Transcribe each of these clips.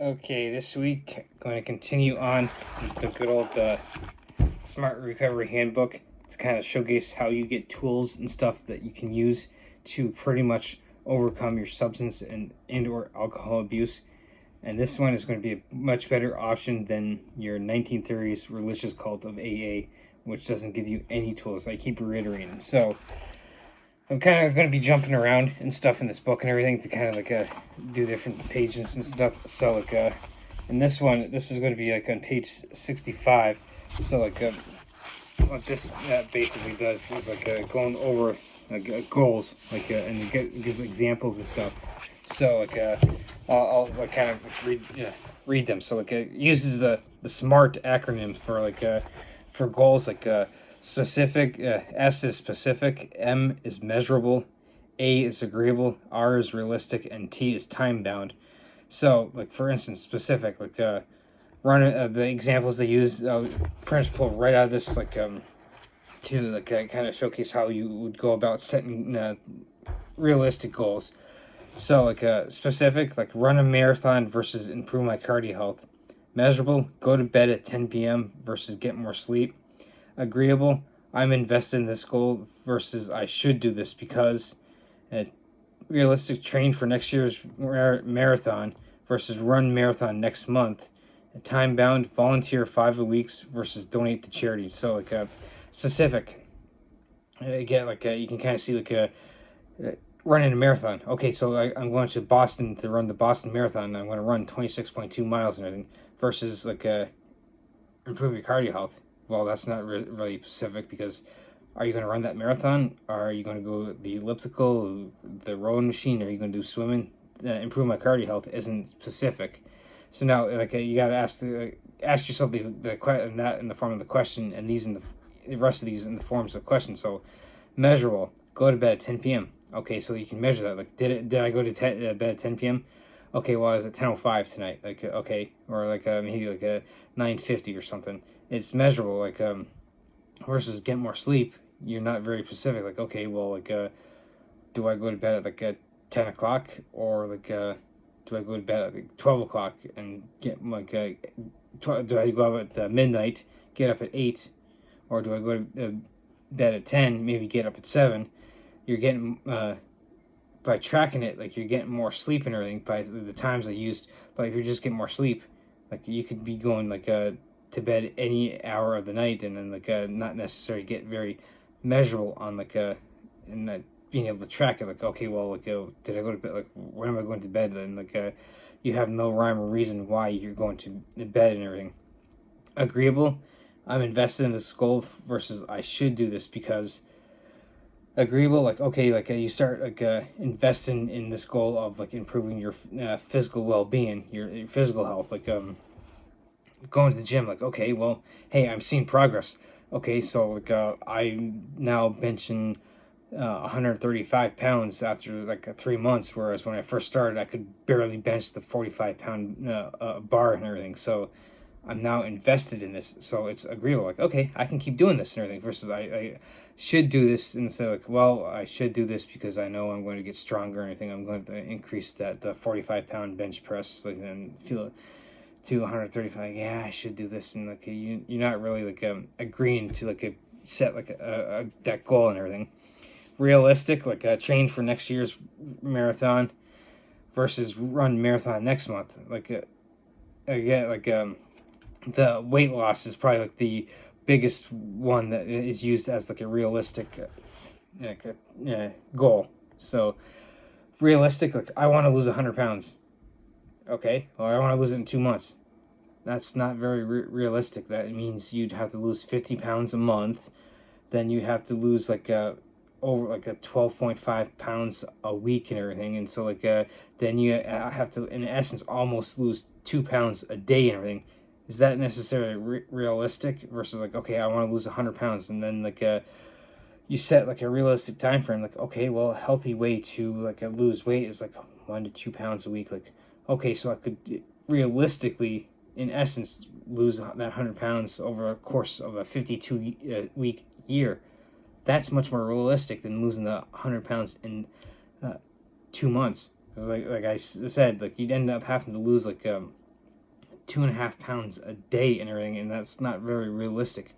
Okay, this week going to continue on with the good old Smart Recovery Handbook to kind of showcase how you get tools and stuff that you can use to pretty much overcome your substance and or alcohol abuse. And this one is going to be a much better option than your 1930s religious cult of AA, which doesn't give you any tools. I keep reiterating. So I'm kind of going to be jumping around and stuff in this book and everything to kind of do different pages and stuff. So in this one, this is going to be like on page 65. So what this basically does is going over goals, and it gives examples and stuff. So I'll kind of read them. So it uses the SMART acronym for goals specific. S is specific, M is measurable, A is agreeable, R is realistic, and T is time bound. So for instance, specific run the examples they use principle right out of this to kind of showcase how you would go about setting realistic goals. So specific, run a marathon versus improve my cardio health. Measurable, go to bed at 10 p.m. versus get more sleep. Agreeable, I'm invested in this goal versus I should do this because. Realistic, train for next year's marathon versus run marathon next month. Time bound, volunteer 5 weeks versus donate to charity. So specific. Again, you can kind of see running a marathon. Okay, so I'm going to Boston to run the Boston Marathon. I'm going to run 26.2 miles and everything versus improve your cardio health. Well, that's not really specific because are you going to run that marathon? Are you going to go the elliptical, the rowing machine? Are you going to do swimming? Improve my cardio health isn't specific. So now, you got to ask yourself that in the form of the question, and the rest of these in the forms of questions. So, measurable. Go to bed at 10 p.m. Okay, so you can measure that. Did I go to bed at 10 p.m.? Okay, well, I was at 10:05 tonight. Okay, or maybe a 9:50 or something. It's measurable. Versus get more sleep, you're not very specific. Okay, well, do I go to bed at 10 o'clock or do I go to bed at 12 o'clock and get do I go out at midnight, get up at 8, or do I go to bed at 10, maybe get up at 7? You're getting by tracking it, you're getting more sleep and everything by the times I used. But if you're just getting more sleep, you could be going to bed any hour of the night and then not necessarily get very measurable on in that being able to track it. Okay, well, did I go to bed? When am I going to bed? And you have no rhyme or reason why you're going to bed and everything. Agreeable, I'm invested in this goal versus I should do this because. Agreeable, okay, you start investing in this goal of improving your physical well-being, your physical health, going to the gym. Okay, well, hey, I'm seeing progress. Okay, so I'm now benching 135 pounds after 3 months, whereas when I first started I could barely bench the 45-pound bar and everything. So I'm now invested in this, so it's agreeable. Okay, I can keep doing this and everything. Versus I should do this instead of well, I should do this because I know I'm going to get stronger and everything. I'm going to increase that 45-pound bench press and feel it to 135. Yeah, I should do this, and you're not really agreeing to set that goal and everything. Realistic, train for next year's marathon versus run marathon next month. Again, the weight loss is probably the biggest one that is used as a realistic goal. So realistic, I want to lose 100 pounds. Okay, well, I want to lose it in 2 months. That's not very realistic. That means you'd have to lose 50 pounds a month. Then you'd have to lose over a 12.5 pounds a week and everything. And so then you have to, in essence, almost lose 2 pounds a day and everything. Is that necessarily realistic? Versus okay, I want to lose 100 pounds, and then you set a realistic time frame. Okay, well, a healthy way to lose weight is 1 to 2 pounds a week. Okay, so I could realistically, in essence, lose that 100 pounds over a course of a 52 week year. That's much more realistic than losing the 100 pounds in 2 months. Because I said, you'd end up having to lose 2.5 pounds a day and everything, and that's not very realistic.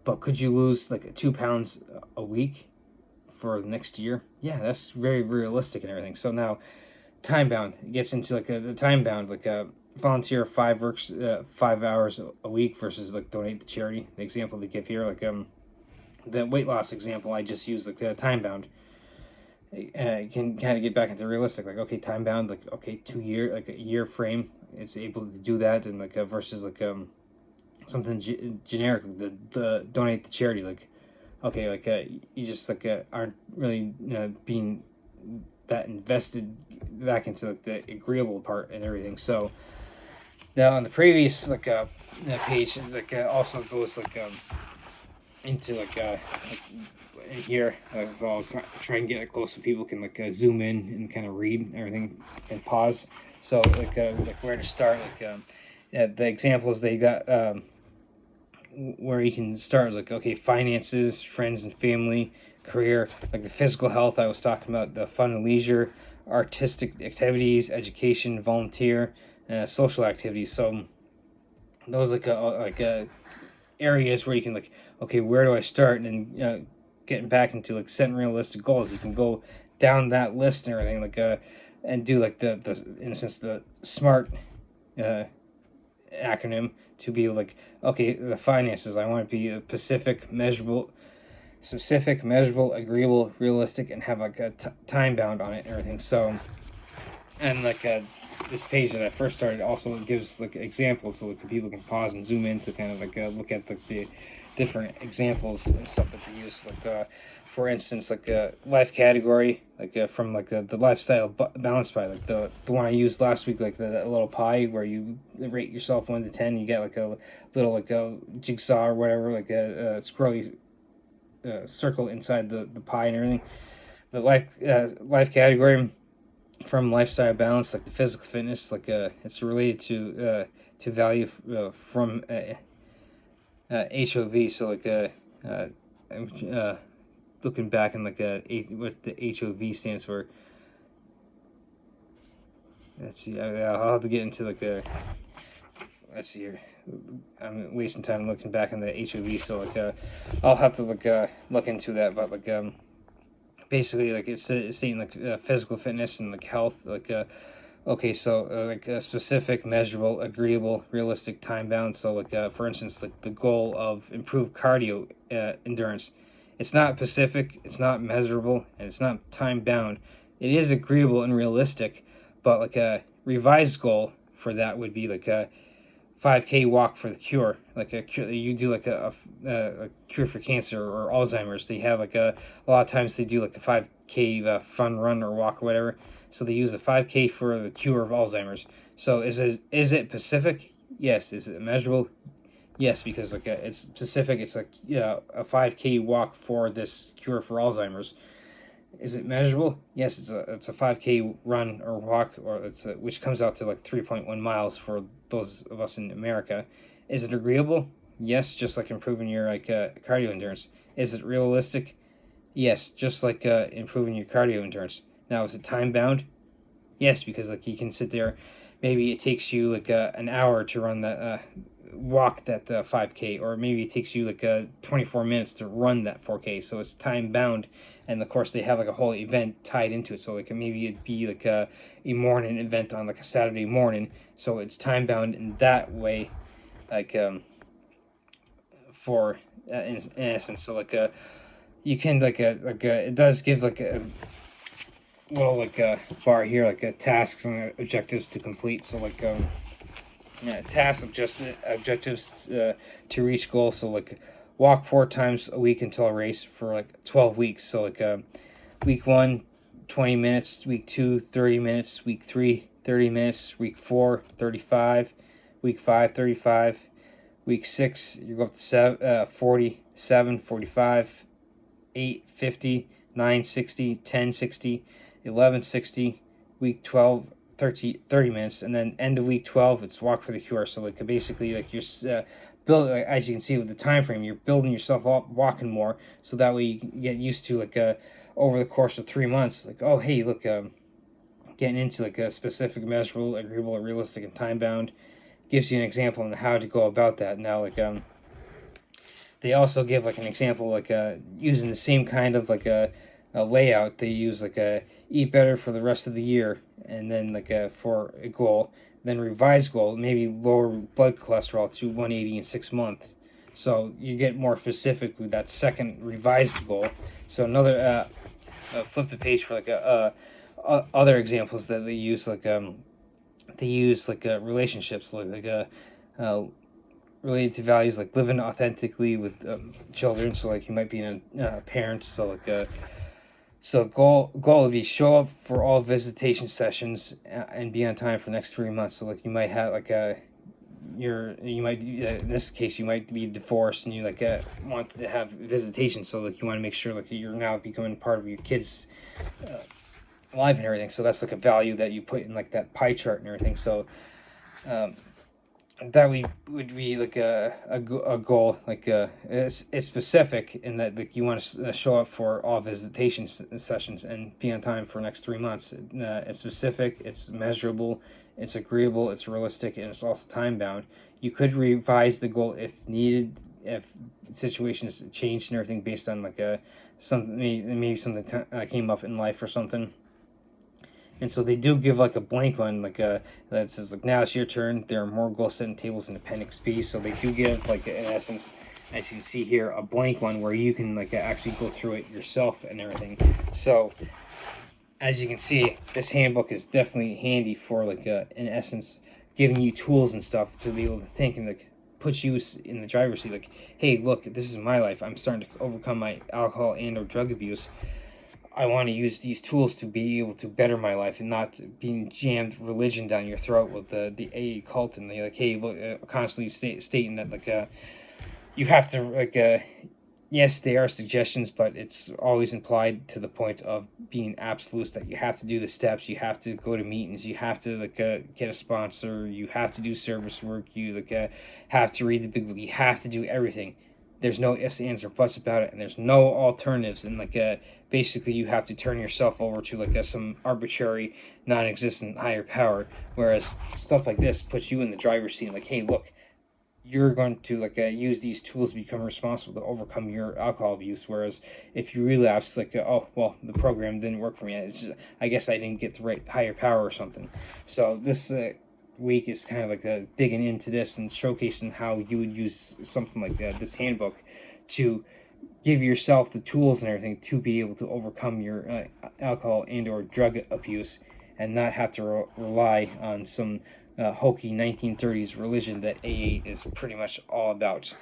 But could you lose like 2 pounds a week for the next year? Yeah, that's very realistic and everything. So now, time bound, it gets into like the time bound, like a volunteer 5 hours a week versus like donate to charity. The example they give here, like the weight loss example I just used, like the time bound. You can kind of get back into realistic, like okay, time bound, like okay, 2 year, like a year frame, it's able to do that, and like versus like something generic, the donate to charity, like okay, like you just like aren't really being that invested back into like the agreeable part and everything. So now on the previous page, like also goes like into like in here. So I'll try and get it close so people can like zoom in and kind of read everything and pause. So like where to start, like the examples they got. Where you can start like okay, finances, friends and family, career, like the physical health I was talking about, the fun and leisure, artistic activities, education, volunteer, social activities. So those areas where you can like okay, where do I start, and getting back into like setting realistic goals. You can go down that list and everything, like and do like the in a sense the SMART uh, acronym to be like okay, the finances, I want to be a specific, measurable, agreeable, realistic, and have like a time bound on it and everything. So and like this page that I first started also gives like examples, so like people can pause and zoom in to kind of like look at like the different examples and stuff that they use. Like for instance, like a life category, like from like the lifestyle balance pie, like the one I used last week, like that little pie where you rate yourself 1 to 10, you get like a little like a jigsaw or whatever, like a scrolly circle inside the pie and everything. The life category from lifestyle balance, like the physical fitness, like it's related to value from HOV. So like I'm looking back and like what the HOV stands for. Let's see. I'll have to get into like the. Let's see here. I'm wasting time looking back on the HOV, so like I'll have to look into that. But like basically like it's saying like physical fitness and like health, like okay, so like a specific, measurable, agreeable, realistic, time bound. So like for instance, like the goal of improved cardio endurance. It's not specific, it's not measurable, and it's not time bound. It is agreeable and realistic, but like a revised goal for that would be like a 5K walk for the cure. Like you do like a cure for cancer or Alzheimer's. They have like a lot of times they do like a 5K fun run or walk or whatever. So they use the 5K for the cure of Alzheimer's. So is it specific? Yes. Is it measurable? Yes, because like it's specific. It's like a 5K walk for this cure for Alzheimer's. Is it measurable? Yes, it's a 5K run or walk, or which comes out to like 3.1 miles for those of us in America. Is it agreeable? Yes, just like improving your like cardio endurance. Is it realistic? Yes, just like improving your cardio endurance. Now, is it time bound? Yes, because like you can sit there, maybe it takes you like an hour to run that walk that 5K, or maybe it takes you like 24 minutes to run that 4K. So it's time bound, and of course they have like a whole event tied into it. So like maybe it'd be like a morning event on like a Saturday morning. So it's time bound in that way, like for in essence. So like you can it does give like a little like a bar here, like tasks and objectives to complete. So like tasks, objectives to reach goals. So like walk 4 times a week until a race for like 12 weeks. So like week 1, 20 minutes. Week 2, 30 minutes. Week 3, 30 minutes. Week 4, 35. Week 5, 35. Week 6, you go up to 40, 7, 45, 8, 50, 9, 60, 10, 60, 11, 60. Week 12, 30 minutes, and then end of week 12, it's walk for the cure. So like basically like you're as you can see with the time frame, you're building yourself up walking more, so that way you can get used to like over the course of 3 months, like oh hey look, getting into like a specific, measurable, agreeable, realistic, and time bound, gives you an example on how to go about that. Now, they also give like an example, using the same kind of a layout. They use eat better for the rest of the year, and then for a goal, then revised goal, maybe lower blood cholesterol to 180 in 6 months. So you get more specific with that second revised goal. So another flip the page for other examples that they use, relationships, uh, related to values like living authentically with children. So you might be a parent. So goal would be show up for all visitation sessions and be on time for the next 3 months. So you might have you might be, in this case you might be divorced and you want to have visitation. So you want to make sure you're now becoming part of your kids' life and everything. So that's a value that you put in that pie chart and everything. So that would be a goal, it's specific in that you want to show up for all visitation sessions and be on time for the next 3 months. It's specific, it's measurable, it's agreeable, it's realistic, and it's also time bound. You could revise the goal if needed, if situations changed and everything, based on something, maybe something came up in life or something. And so they do give a blank one, that says now it's your turn. There are more goal setting tables in Appendix B. So they do give in essence, as you can see here, a blank one where you can actually go through it yourself and everything. So as you can see, this handbook is definitely handy for in essence giving you tools and stuff to be able to think and put you in the driver's seat. Hey, look, this is my life. I'm starting to overcome my alcohol and or drug abuse. I want to use these tools to be able to better my life and not being jammed religion down your throat with the AA cult and hey, look, constantly stating that you have to yes, they are suggestions, but it's always implied to the point of being absolutes, that you have to do the steps, you have to go to meetings, you have to get a sponsor, you have to do service work, you have to read the big book, you have to do everything. There's no ifs, ands, or buts about it, and there's no alternatives. And basically, you have to turn yourself over to some arbitrary, non-existent higher power. Whereas stuff like this puts you in the driver's seat. Hey, look, you're going to use these tools to become responsible to overcome your alcohol abuse. Whereas if you relapse, oh well, the program didn't work for me. It's just, I guess I didn't get the right higher power or something. So this week is kind of digging into this and showcasing how you would use something like this handbook to give yourself the tools and everything to be able to overcome your alcohol and or drug abuse, and not have to rely on some hokey 1930s religion that AA is pretty much all about.